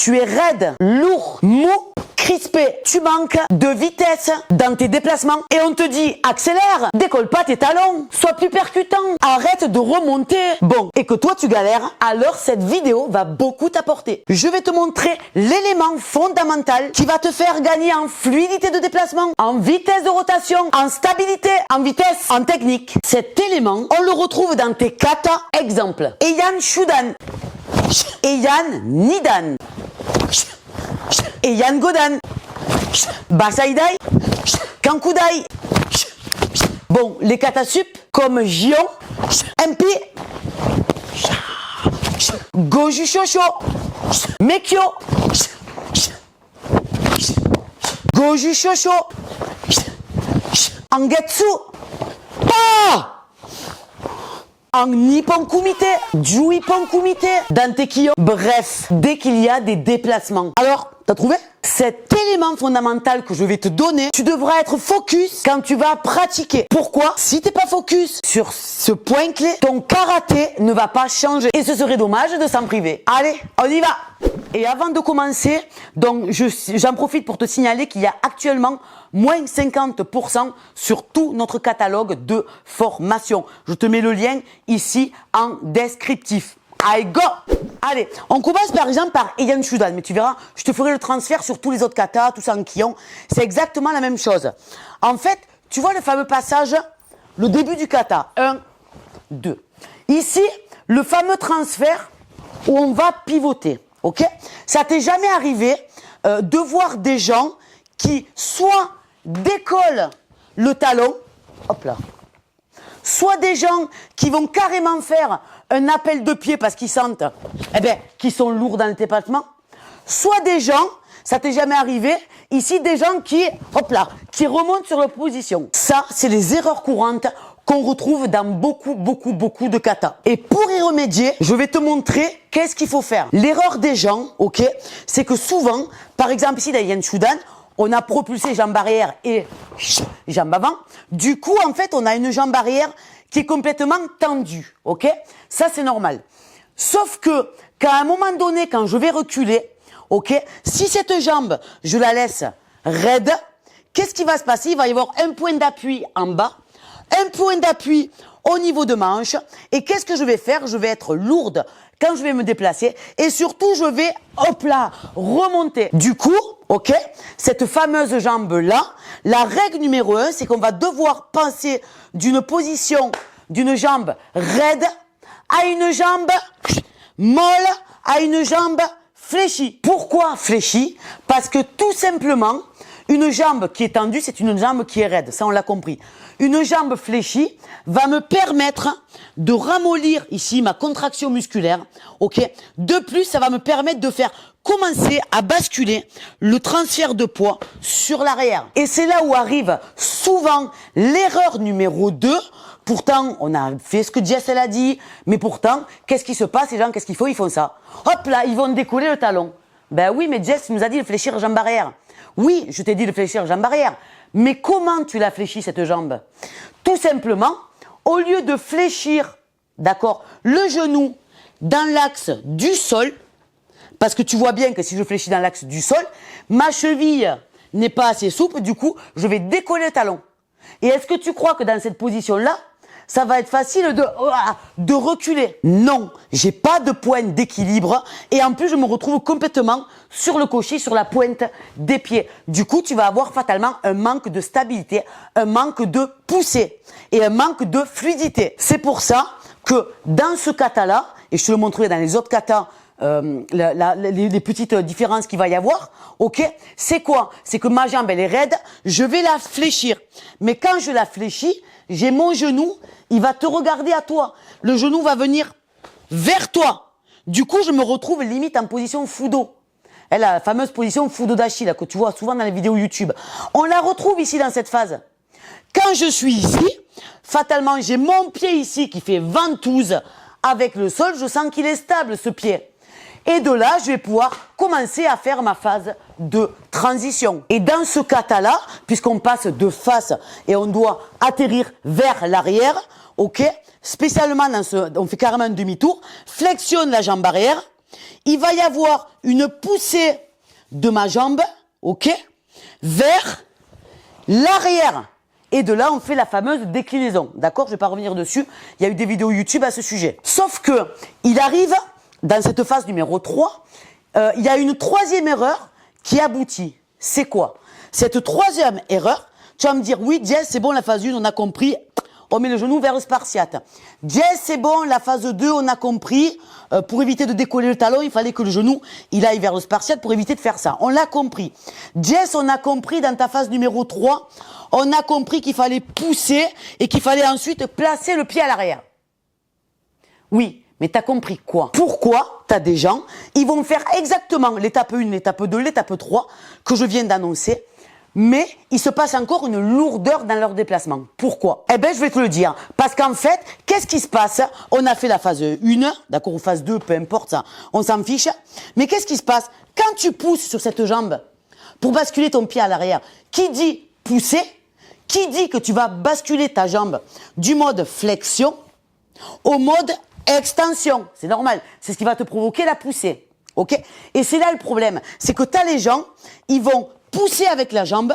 tu es raide, lourd, mou, crispé, tu manques de vitesse dans tes déplacements et on te dit accélère, décolle pas tes talons, sois plus percutant, arrête de remonter. Bon, et que toi tu galères, alors cette vidéo va beaucoup t'apporter. Je vais te montrer l'élément fondamental qui va te faire gagner en fluidité de déplacement, en vitesse de rotation, en stabilité, en vitesse, en technique. Cet élément, on le retrouve dans tes katas. Exemple, Heian Shudan, Heian Nidan, Heian Godan, Basaidai, Kankudai. Bon, les katas sup comme Jion, MP, Goju Shosho, Mekyo, Goju Shosho, Angetsu, en Nippon Kumite, Juippon Kumite, Dantekiyo. Bref, dès qu'il y a des déplacements. Alors, t'as trouvé? Cet élément fondamental que je vais te donner, tu devras être focus quand tu vas pratiquer. Pourquoi? Si t'es pas focus sur ce point clé, ton karaté ne va pas changer. Et ce serait dommage de s'en priver. Allez, on y va! Et avant de commencer, donc j'en profite pour te signaler qu'il y a actuellement moins 50% sur tout notre catalogue de formation. Je te mets le lien ici en descriptif. Allez, go! Allez, on commence par exemple par Heian Shudan, mais tu verras, je te ferai le transfert sur tous les autres katas, tout ça en kion. C'est exactement la même chose. En fait, tu vois le fameux passage, le début du kata, 1, 2. Ici, le fameux transfert où on va pivoter, ok? Ça t'est jamais arrivé de voir des gens qui soit décollent le talon, hop là, soit des gens qui vont carrément faire un appel de pied parce qu'ils sentent qu'ils sont lourds dans le déplacement, soit des gens, ça t'est jamais arrivé, ici des gens qui, hop là, qui remontent sur leur position. Ça, c'est les erreurs courantes qu'on retrouve dans beaucoup de katas. Et pour y remédier, je vais te montrer qu'est-ce qu'il faut faire. L'erreur des gens, ok, c'est que souvent, par exemple ici dans Heian Shudan, on a propulsé jambe arrière et jambe avant. Du coup, en fait, on a une jambe arrière qui est complètement tendue, ok? Ça, c'est normal. Sauf que, qu'à un moment donné, quand je vais reculer, ok, si cette jambe, je la laisse raide, qu'est-ce qui va se passer? Il va y avoir un point d'appui en bas, un point d'appui au niveau de manche. Et qu'est-ce que je vais faire? Je vais être lourde quand je vais me déplacer. Et surtout, je vais, hop là, remonter. Du coup, ok, cette fameuse jambe-là, la règle numéro 1, c'est qu'on va devoir passer d'une position d'une jambe raide à une jambe molle, à une jambe fléchie. Pourquoi fléchie? Parce que tout simplement, une jambe qui est tendue, c'est une jambe qui est raide. Ça, on l'a compris. Une jambe fléchie va me permettre de ramollir ici ma contraction musculaire. Ok. De plus, ça va me permettre de faire commencer à basculer le transfert de poids sur l'arrière. Et c'est là où arrive souvent l'erreur numéro 2. Pourtant, on a fait ce que Jess elle a dit, mais pourtant, qu'est-ce qui se passe? Les gens, qu'est-ce qu'il faut? Ils font ça. Hop là, ils vont décoller le talon. Ben oui, mais Jess nous a dit de fléchir jambe arrière. Oui, je t'ai dit de fléchir jambe arrière. Mais comment tu la fléchis, cette jambe? Tout simplement, au lieu de fléchir, d'accord, le genou dans l'axe du sol, parce que tu vois bien que si je fléchis dans l'axe du sol, ma cheville n'est pas assez souple, du coup, je vais décoller le talon. Et est-ce que tu crois que dans cette position-là, ça va être facile de reculer? Non, j'ai pas de point d'équilibre et en plus je me retrouve complètement sur le cochis, sur la pointe des pieds. Du coup, tu vas avoir fatalement un manque de stabilité, un manque de poussée et un manque de fluidité. C'est pour ça que dans ce kata-là, et je te le montrerai dans les autres katas, les petites différences qu'il va y avoir, ok, c'est quoi? C'est que ma jambe elle est raide, je vais la fléchir. Mais quand je la fléchis, j'ai mon genou, il va te regarder à toi. Le genou va venir vers toi. Du coup, je me retrouve limite en position fudo. Elle a la fameuse position fudo dashi là, que tu vois souvent dans les vidéos YouTube. On la retrouve ici dans cette phase. Quand je suis ici, fatalement, j'ai mon pied ici qui fait ventouse avec le sol. Je sens qu'il est stable ce pied. Et de là, je vais pouvoir commencer à faire ma phase de transition. Et dans ce kata-là, puisqu'on passe de face et on doit atterrir vers l'arrière, ok, spécialement dans on fait carrément un demi-tour, flexionne la jambe arrière, il va y avoir une poussée de ma jambe, ok, vers l'arrière. Et de là, on fait la fameuse déclinaison. D'accord? Je ne vais pas revenir dessus. Il y a eu des vidéos YouTube à ce sujet. Sauf que, il arrive, dans cette phase numéro 3, il y a une troisième erreur qui aboutit. C'est quoi? Cette troisième erreur, tu vas me dire, oui, Jess, c'est bon, la phase 1, on a compris. On met le genou vers le spartiate. Jess, c'est bon, la phase 2, on a compris. Pour éviter de décoller le talon, il fallait que le genou, il aille vers le spartiate pour éviter de faire ça. On l'a compris. Jess, on a compris dans ta phase numéro 3, on a compris qu'il fallait pousser et qu'il fallait ensuite placer le pied à l'arrière. Oui, mais t'as compris quoi? Pourquoi t'as des gens, ils vont faire exactement l'étape 1, l'étape 2, l'étape 3 que je viens d'annoncer, mais il se passe encore une lourdeur dans leur déplacement. Pourquoi? Eh ben, je vais te le dire. Parce qu'en fait, qu'est-ce qui se passe? On a fait la phase 1, d'accord, ou phase 2, peu importe ça, on s'en fiche. Mais qu'est-ce qui se passe? Quand tu pousses sur cette jambe pour basculer ton pied à l'arrière, qui dit pousser? Qui dit que tu vas basculer ta jambe du mode flexion au mode extension? C'est normal. C'est ce qui va te provoquer la poussée. Ok? Et c'est là le problème. C'est que tu as les gens, ils vont pousser avec la jambe,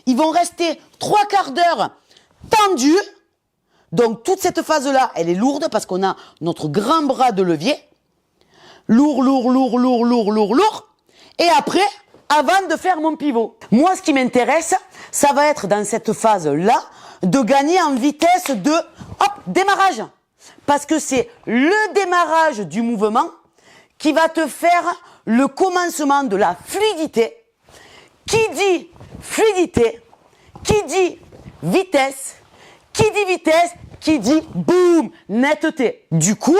ils vont rester 3/4 d'heure tendus. Donc toute cette phase-là, elle est lourde parce qu'on a notre grand bras de levier. Lourd, lourd, lourd, lourd, lourd, lourd, lourd. Et après, avant de faire mon pivot. Moi, ce qui m'intéresse, ça va être dans cette phase-là, de gagner en vitesse de démarrage. Parce que c'est le démarrage du mouvement qui va te faire le commencement de la fluidité. Qui dit fluidité, qui dit vitesse, qui dit boum, netteté. Du coup,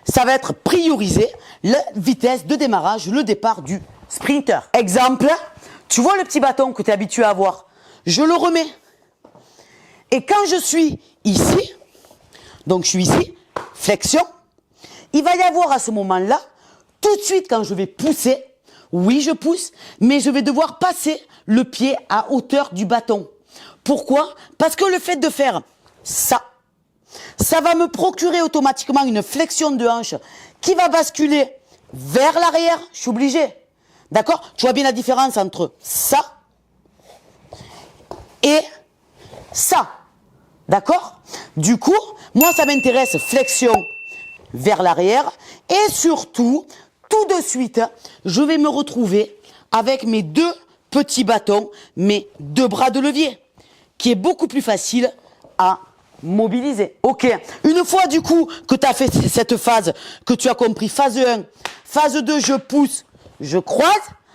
ça va être priorisé la vitesse de démarrage, le départ du sprinter. Exemple, tu vois le petit bâton que tu es habitué à avoir, je le remets. Et quand je suis ici, donc je suis ici, flexion, il va y avoir à ce moment-là, tout de suite quand je vais pousser, oui je pousse, mais je vais devoir passer le pied à hauteur du bâton. Pourquoi? Parce que le fait de faire ça, ça va me procurer automatiquement une flexion de hanche qui va basculer vers l'arrière, je suis obligé. D'accord? Tu vois bien la différence entre ça et ça. D'accord? Du coup, moi ça m'intéresse flexion vers l'arrière et surtout, tout de suite, je vais me retrouver avec mes deux petits bâtons, mes deux bras de levier, qui est beaucoup plus facile à mobiliser. Ok, une fois du coup que tu as fait cette phase, que tu as compris phase 1, phase 2, je pousse, je croise,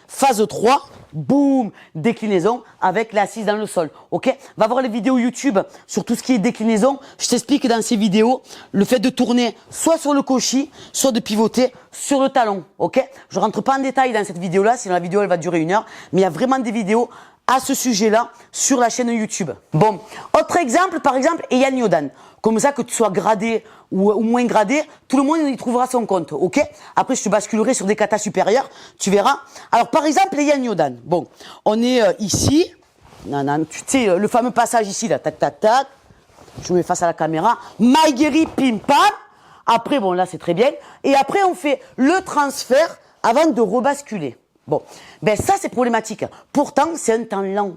phase 3, boum, déclinaison avec l'assise dans le sol. Ok, va voir les vidéos YouTube sur tout ce qui est déclinaison. Je t'explique dans ces vidéos le fait de tourner soit sur le cochis, soit de pivoter sur le talon. Ok, je rentre pas en détail dans cette vidéo-là, sinon la vidéo elle va durer 1 heure. Mais il y a vraiment des vidéos à ce sujet-là sur la chaîne YouTube. Bon, autre exemple, par exemple, Ian Yodan. Comme ça, que tu sois gradé ou moins gradé, tout le monde y trouvera son compte, ok? Après, je te basculerai sur des katas supérieurs, tu verras. Alors, par exemple, Ian Yodan. Bon, on est ici. Tu sais, le fameux passage ici, là, tac, tac, tac. Je me mets face à la caméra. Maigiri, pim, pam. Après, bon, là, c'est très bien. Et après, on fait le transfert avant de rebasculer. Bon, ben ça, c'est problématique. Pourtant, c'est un temps lent.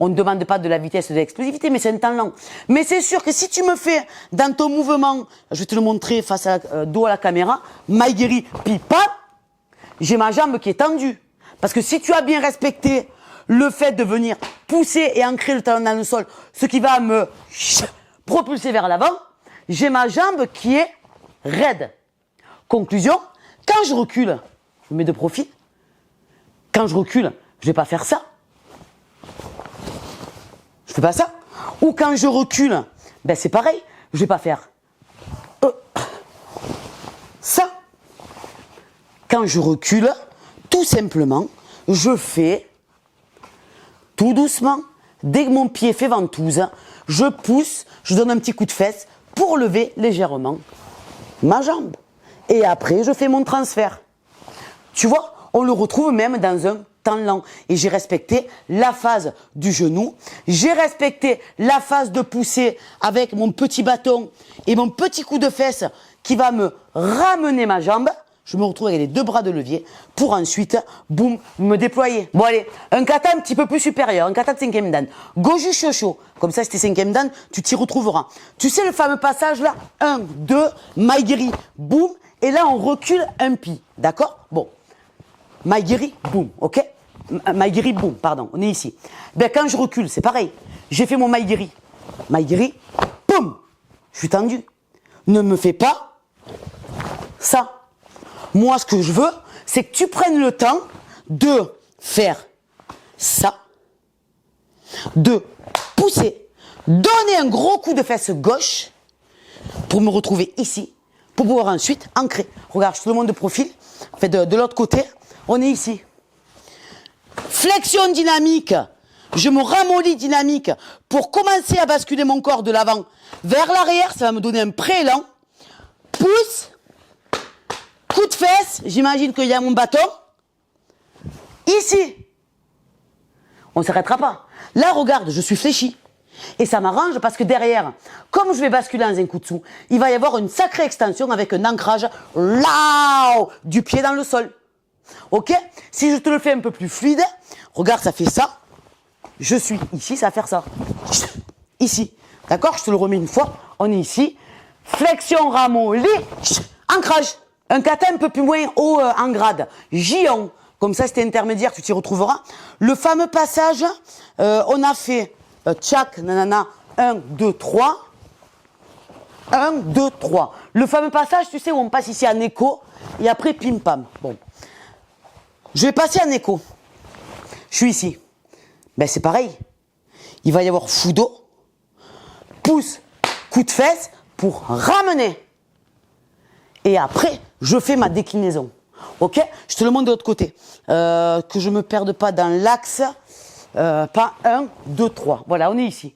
On ne demande pas de la vitesse et de l'explosivité, mais c'est un temps lent. Mais c'est sûr que si tu me fais dans ton mouvement, je vais te le montrer face à dos à la caméra, maigiri, pipa, j'ai ma jambe qui est tendue. Parce que si tu as bien respecté le fait de venir pousser et ancrer le talon dans le sol, ce qui va me propulser vers l'avant, j'ai ma jambe qui est raide. Conclusion, quand je recule, je me mets de profil. Quand je recule, je ne vais pas faire ça. Je fais pas ça. Ou quand je recule, ben c'est pareil. Je vais pas faire ça. Quand je recule, tout simplement, je fais tout doucement. Dès que mon pied fait ventouse, je pousse, je donne un petit coup de fesse pour lever légèrement ma jambe. Et après, je fais mon transfert. Tu vois, on le retrouve même dans un temps lent. Et j'ai respecté la phase du genou. J'ai respecté la phase de poussée avec mon petit bâton et mon petit coup de fesse qui va me ramener ma jambe. je me retrouve avec les 2 bras de levier pour ensuite, boum, me déployer. Bon allez, un kata un petit peu plus supérieur, un kata de 5e dan. Goju shosho, comme ça c'était 5e dan, tu t'y retrouveras. Tu sais le fameux passage là, 1, 2, maigiri, boum, et là on recule un pi, d'accord? Bon, maigiri, boum, ok? Maigiri, boum, pardon, on est ici. Ben quand je recule, c'est pareil, j'ai fait mon maigiri. Maigiri, boum, je suis tendu. Ne me fais pas ça. Moi, ce que je veux, c'est que tu prennes le temps de faire ça, de pousser, donner un gros coup de fesse gauche pour me retrouver ici, pour pouvoir ensuite ancrer. Regarde, je te le montre de profil. En fait, de l'autre côté, on est ici. Flexion dynamique. Je me ramollis dynamique pour commencer à basculer mon corps de l'avant vers l'arrière. Ça va me donner un préélan. Pousse. Coup de fesse. J'imagine qu'il y a mon bâton. Ici. On ne s'arrêtera pas. Là, regarde, je suis fléchi. Et ça m'arrange parce que derrière, comme je vais basculer dans un coup de sou, il va y avoir une sacrée extension avec un ancrage là du pied dans le sol. Ok? Si je te le fais un peu plus fluide, regarde, ça fait ça. Je suis ici, ça va faire ça. Ici. D'accord? Je te le remets une fois. On est ici. Flexion ramolli. Ancrage. Un kata un peu plus moins haut en grade. Jion. Comme ça, c'était intermédiaire, tu t'y retrouveras. Le fameux passage, on a fait tchak, nanana, 1, 2, 3. 1, 2, 3. Le fameux passage, tu sais, où on passe ici en écho et après pim pam. Bon. Je vais passer en écho. Je suis ici. Ben c'est pareil. Il va y avoir fudo, pouce, coup de fesse pour ramener. Et après, je fais ma déclinaison. Ok? Je te le montre de l'autre côté. Que je ne me perde pas dans l'axe. Pas 1, 2, 3. Voilà, on est ici.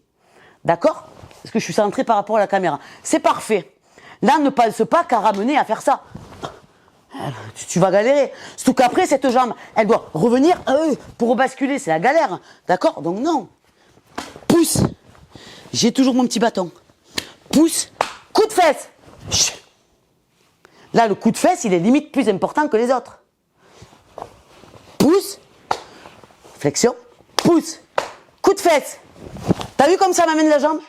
D'accord? Parce que je suis centré par rapport à la caméra. C'est parfait. Là, ne pense pas qu'à ramener à faire ça. Tu vas galérer. Surtout qu'après, cette jambe, elle doit revenir pour rebasculer. C'est la galère. D'accord? Donc non. Pousse. J'ai toujours mon petit bâton. Pousse. Coup de fesse. Chut. Là, le coup de fesse, il est limite plus important que les autres. Pousse. Flexion. Pousse. Coup de fesse. T'as vu comme ça m'amène la jambe?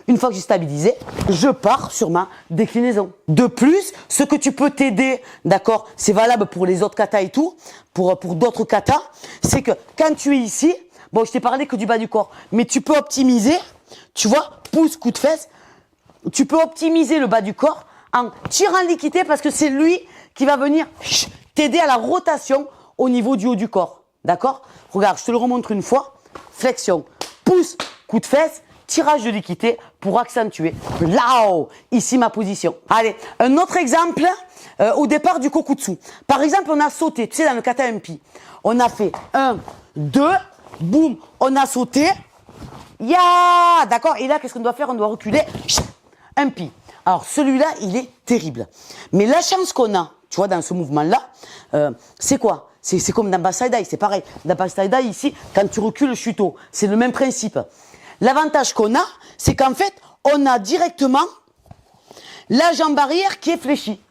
Une fois que j'ai stabilisé, je pars sur ma déclinaison. De plus, ce que tu peux t'aider, d'accord, c'est valable pour les autres katas et tout, pour d'autres katas, c'est que quand tu es ici, bon, je t'ai parlé que du bas du corps, mais tu peux optimiser, tu vois, pouce, coup de fesse, tu peux optimiser le bas du corps en tirant l'équité parce que c'est lui qui va venir t'aider à la rotation au niveau du haut du corps. D'accord? Regarde, je te le remontre une fois. Flexion, pouce, coup de fesse, tirage de l'équité pour accentuer là-haut, ici ma position. Allez, un autre exemple au départ du kokutsu. Par exemple, on a sauté, tu sais, dans le kata MP. On a fait 1, 2, boum, on a sauté. Ya, d'accord? Et là, qu'est-ce qu'on doit faire? On doit reculer. Un pi. Alors, celui-là, il est terrible. Mais la chance qu'on a, tu vois, dans ce mouvement-là, c'est quoi? C'est comme dans Basaidai, c'est pareil. Dans Basaidai, ici, quand tu recules le chuto, c'est le même principe. L'avantage qu'on a, c'est qu'en fait, on a directement la jambe arrière qui est fléchie.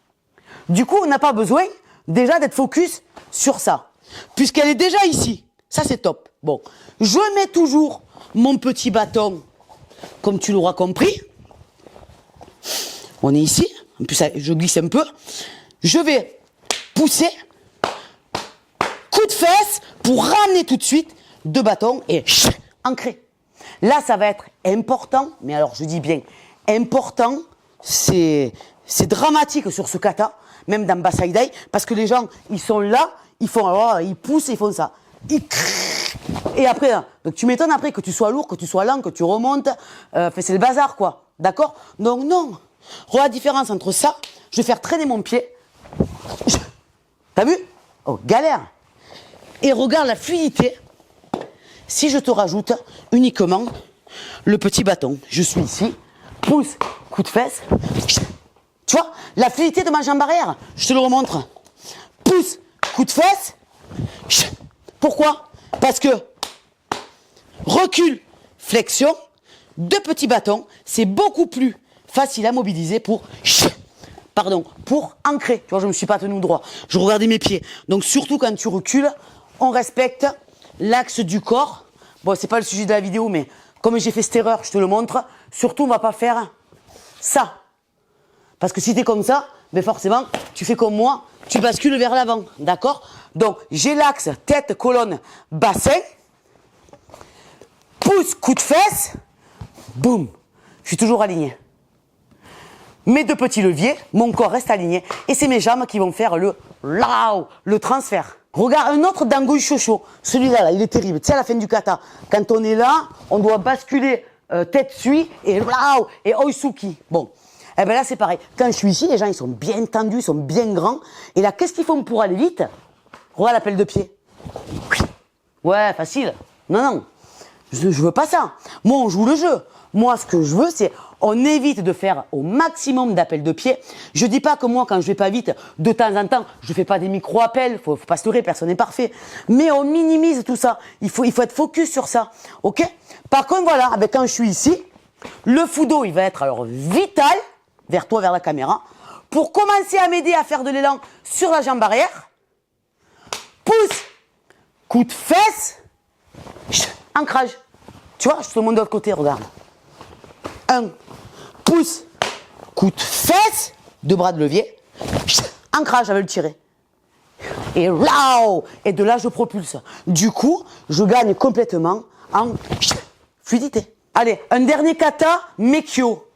Du coup, on n'a pas besoin déjà d'être focus sur ça, puisqu'elle est déjà ici. Ça, c'est top. Bon, je mets toujours mon petit bâton, comme tu l'auras compris. On est ici. En plus, je glisse un peu. Je vais pousser. Coup de fesse pour ramener tout de suite 2 bâtons et ancrer. Là, ça va être important, mais alors je dis bien important, c'est dramatique sur ce kata, même dans Basaidai, parce que les gens, ils sont là, ils font, alors, ils poussent, ils font ça. Et après, donc tu m'étonnes après que tu sois lourd, que tu sois lent, que tu remontes, c'est le bazar, quoi. D'accord? Donc non. Regarde la différence entre ça, je vais faire traîner mon pied. T'as vu? Oh, galère. Et regarde la fluidité. Si je te rajoute uniquement le petit bâton, je suis ici, pouce, coup de fesse, tu vois, la fluidité de ma jambe arrière, je te le remontre, pouce, coup de fesse, pourquoi? Parce que recul, flexion, 2 petits bâtons, c'est beaucoup plus facile à mobiliser pour pardon, pour ancrer. Tu vois, je me suis pas tenu droit. Je regardais mes pieds. Donc surtout quand tu recules, on respecte l'axe du corps. Bon, c'est pas le sujet de la vidéo, mais comme j'ai fait cette erreur, je te le montre. Surtout, on va pas faire ça. Parce que si tu es comme ça, ben forcément, tu fais comme moi, tu bascules vers l'avant. D'accord? Donc, j'ai l'axe tête, colonne, bassin. Pouce, coup de fesse. Boum. Je suis toujours aligné. Mes deux petits leviers, mon corps reste aligné. Et c'est mes jambes qui vont faire le transfert. Regarde un autre Dango Chocho. Celui-là, là, il est terrible. Tu sais, à la fin du kata, quand on est là, on doit basculer tête sui et oisuki. Bon. Eh ben là, c'est pareil. Quand je suis ici, les gens, ils sont bien tendus, ils sont bien grands. Et là, qu'est-ce qu'ils font pour aller vite? Regarde l'appel de pied. Ouais, facile. Non, non. Je veux pas ça. Moi, on joue le jeu. Moi, ce que je veux, c'est on évite de faire au maximum d'appels de pied. Je dis pas que moi, quand je vais pas vite, de temps en temps, je fais pas des micro-appels. Faut pas se leurrer, personne n'est parfait. Mais on minimise tout ça. Il faut être focus sur ça. Ok? Par contre, voilà, avec quand je suis ici, le fudo, il va être alors vital, vers toi, vers la caméra, pour commencer à m'aider à faire de l'élan sur la jambe arrière. Pouce, coup de fesse, ancrage. Tu vois, je te le montre de l'autre côté, regarde. Un pouce, coup de fesse, deux bras de levier, ancrage, je vais le tirer. Et de là, je propulse. Du coup, je gagne complètement en fluidité. Allez, un dernier kata, Meikyo.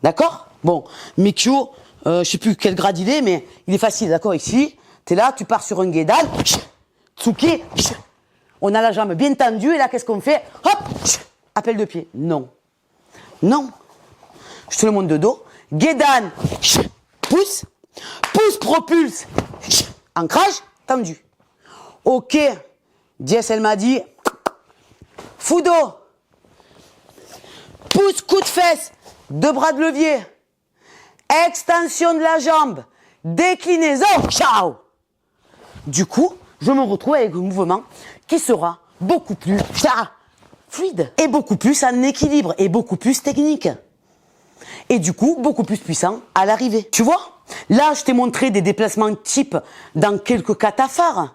D'accord? Bon, Meikyo, je sais plus quel grade il est, mais il est facile, d'accord? Ici, tu es là, tu pars sur un gedan, tsuki, on a la jambe bien tendue, et là, qu'est-ce qu'on fait? Hop, appel de pied. Non. Non. Je te le montre de dos. Gedan, pouce, pouce, propulse, ancrage, tendu. Ok. Jess, elle m'a dit, fudo, pouce, coup de fesse, deux bras de levier, extension de la jambe, déclinaison, ciao. Du coup, je me retrouve avec un mouvement qui sera beaucoup plus fluide et beaucoup plus en équilibre et beaucoup plus technique. Et du coup, beaucoup plus puissant à l'arrivée. Tu vois? Là, je t'ai montré des déplacements type dans quelques katas phares.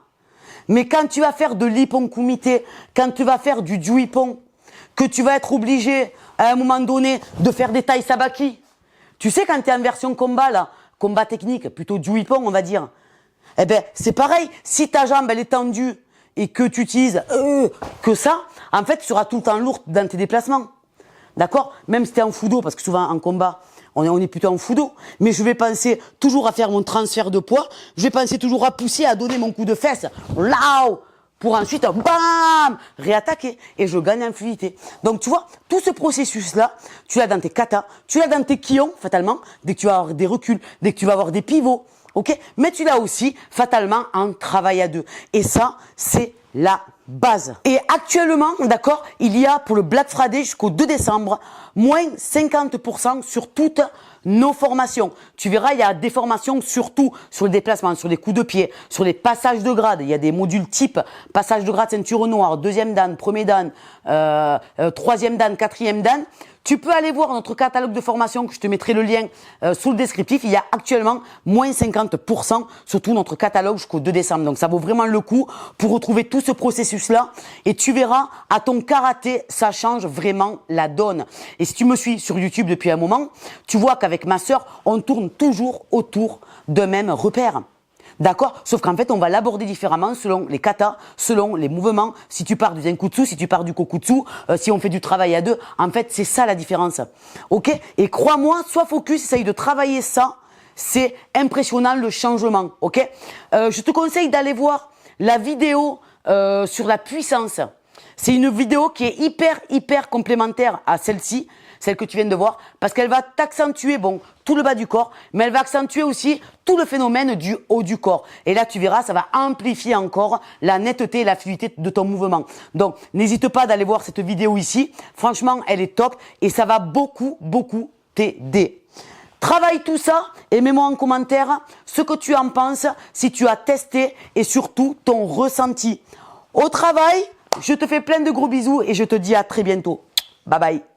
Mais quand tu vas faire de l'ippon kumite, quand tu vas faire du juippon, que tu vas être obligé, à un moment donné, de faire des tailles sabaki. Tu sais, quand tu es en version combat, là, combat technique, plutôt juippon, on va dire, eh ben, c'est pareil. Si ta jambe, elle est tendue et que tu utilises que ça, en fait, tu seras tout le temps lourd dans tes déplacements. D'accord? Même si tu es en fudo, parce que souvent, en combat, on est plutôt en fudo. Mais je vais penser toujours à faire mon transfert de poids. Je vais penser toujours à pousser, à donner mon coup de fesse. Pour ensuite, bam, réattaquer. Et je gagne en fluidité. Donc, tu vois, tout ce processus-là, tu l'as dans tes katas, tu l'as dans tes kions, fatalement, dès que tu vas avoir des reculs, dès que tu vas avoir des pivots, ok? Mais tu l'as aussi, fatalement, en travail à deux. Et ça, c'est la base. Et actuellement, d'accord, il y a pour le Black Friday jusqu'au 2 décembre, moins 50% sur toutes nos formations. Tu verras, il y a des formations surtout sur le déplacement, sur les coups de pied, sur les passages de grade. Il y a des modules type passage de grade ceinture noire, deuxième dan, premier dan, troisième dan, quatrième dan. Tu peux aller voir notre catalogue de formation, que je te mettrai le lien sous le descriptif. Il y a actuellement moins 50% sur tout notre catalogue jusqu'au 2 décembre. Donc ça vaut vraiment le coup pour retrouver tout ce processus-là. Et tu verras, à ton karaté, ça change vraiment la donne. Et si tu me suis sur YouTube depuis un moment, tu vois qu'avec ma sœur, on tourne toujours autour d'un même repère. D'accord? Sauf qu'en fait, on va l'aborder différemment selon les katas, selon les mouvements. Si tu pars du zenkutsu, si tu pars du kokutsu, si on fait du travail à deux. En fait, c'est ça la différence. Ok? Et crois-moi, sois focus, essaye de travailler ça. C'est impressionnant le changement. Ok? Je te conseille d'aller voir la vidéo sur la puissance. C'est une vidéo qui est hyper complémentaire à celle-ci, celle que tu viens de voir, parce qu'elle va t'accentuer, bon, tout le bas du corps, mais elle va accentuer aussi tout le phénomène du haut du corps. Et là, tu verras, ça va amplifier encore la netteté et la fluidité de ton mouvement. Donc, n'hésite pas d'aller voir cette vidéo ici. Franchement, elle est top et ça va beaucoup t'aider. Travaille tout ça et mets-moi en commentaire ce que tu en penses, si tu as testé et surtout ton ressenti. Au travail, je te fais plein de gros bisous et je te dis à très bientôt. Bye bye.